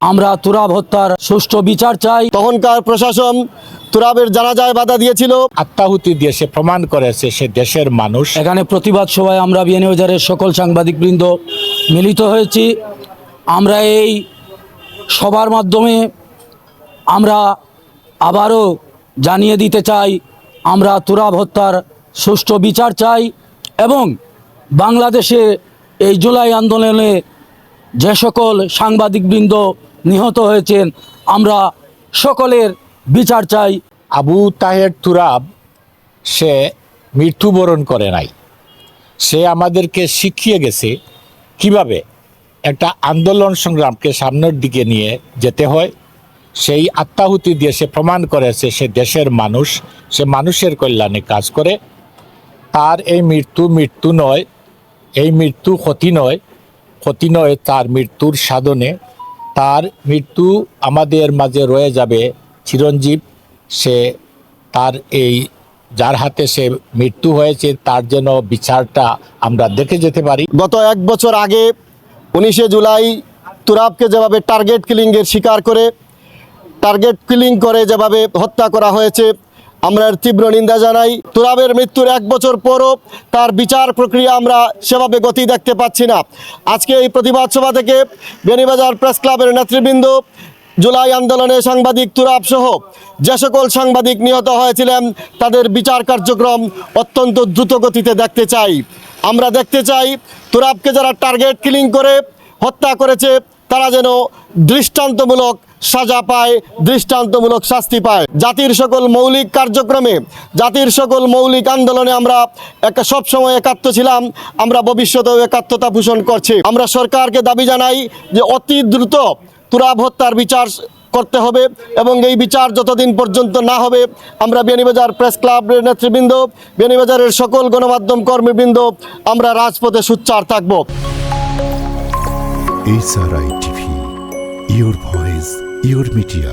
আমরা তুরাব হত্যার সুষ্ঠু বিচার চাই। তখনকার প্রশাসন তুরাবের জানাজায় বাধা দিয়েছিল। আত্মাহুতি দিয়ে সে প্রমাণ করেছে সে দেশের মানুষ। এখানে প্রতিবাদ সভায় আমরা বিয়ানীবাজারের সকল সাংবাদিকবৃন্দ মিলিত হয়েছি। আমরা এই সবার মাধ্যমে আমরা আবারও জানিয়ে দিতে চাই, আমরা তুরাব হত্যার সুষ্ঠু বিচার চাই এবং বাংলাদেশে এই জুলাই আন্দোলনে যে সকল সাংবাদিকবৃন্দ নিহত হয়েছেন আমরা সকলের বিচার চাই। আবু তাহের তুরাব সে মৃত্যুবরণ করে নাই, সে আমাদেরকে শিখিয়ে গেছে কিভাবে একটা আন্দোলন সংগ্রামকে সামনের দিকে নিয়ে যেতে হয়। সেই আত্মাহুতি দিয়ে সে প্রমাণ করেছে সে দেশের মানুষ, সে মানুষের কল্যাণে কাজ করে। তার এই মৃত্যু নয়, এই মৃত্যু ক্ষতি নয় তার মৃত্যুর সাধনে। তার মৃত্যু আমাদের মাঝে রয়ে যাবে চিরঞ্জীব। সে তার এই যার হাতে সে মৃত্যু হয়েছে তার যেন বিচারটা আমরা দেখে যেতে পারি। গত 1 বছর আগে 19শে জুলাই তুরাবকে যেভাবে টার্গেট কিলিং করে যেভাবে হত্যা করা হয়েছে আমরা তীব্র নিন্দা জানাই। তুরাবের মৃত্যুর 1 বছর পরও তার বিচার প্রক্রিয়া আমরা সেভাবে গতি দেখতে পাচ্ছি না। আজকে এই প্রতিবাদ সভা থেকে বিয়ানীবাজার প্রেস ক্লাবের নেতৃবৃন্দ জুলাই আন্দোলনে সাংবাদিক তুরাব সহ যে সকল সাংবাদিক নিহত হয়েছিলেন তাদের বিচার কার্যক্রম অত্যন্ত দ্রুত গতিতে দেখতে চাই। আমরা দেখতে চাই তুরাবকে যারা টার্গেট কিলিং করে হত্যা করেছে তারা যেন দৃষ্টান্তমূলক সাজা পায়, দৃষ্টান্তমূলক শাস্তি পায়। জাতির সকল মৌলিক কার্যক্রমে, জাতির সকল মৌলিক আন্দোলনে আমরা সবসময় একাত্ম ছিলাম, আমরা ভবিষ্যতেও একাত্মতা পোষণ করছি। আমরা সরকারকে দাবি জানাই যে অতি দ্রুত তুরাব হত্যার বিচার করতে হবে এবং এই বিচার যতদিন পর্যন্ত না হবে আমরা বিয়ানীবাজার প্রেস ক্লাবের নেতৃবৃন্দ, বিয়ানীবাজারের সকল গণমাধ্যম কর্মীবৃন্দ আমরা রাজপথে সোচ্চার থাকব। SRI TV, your voice, your media.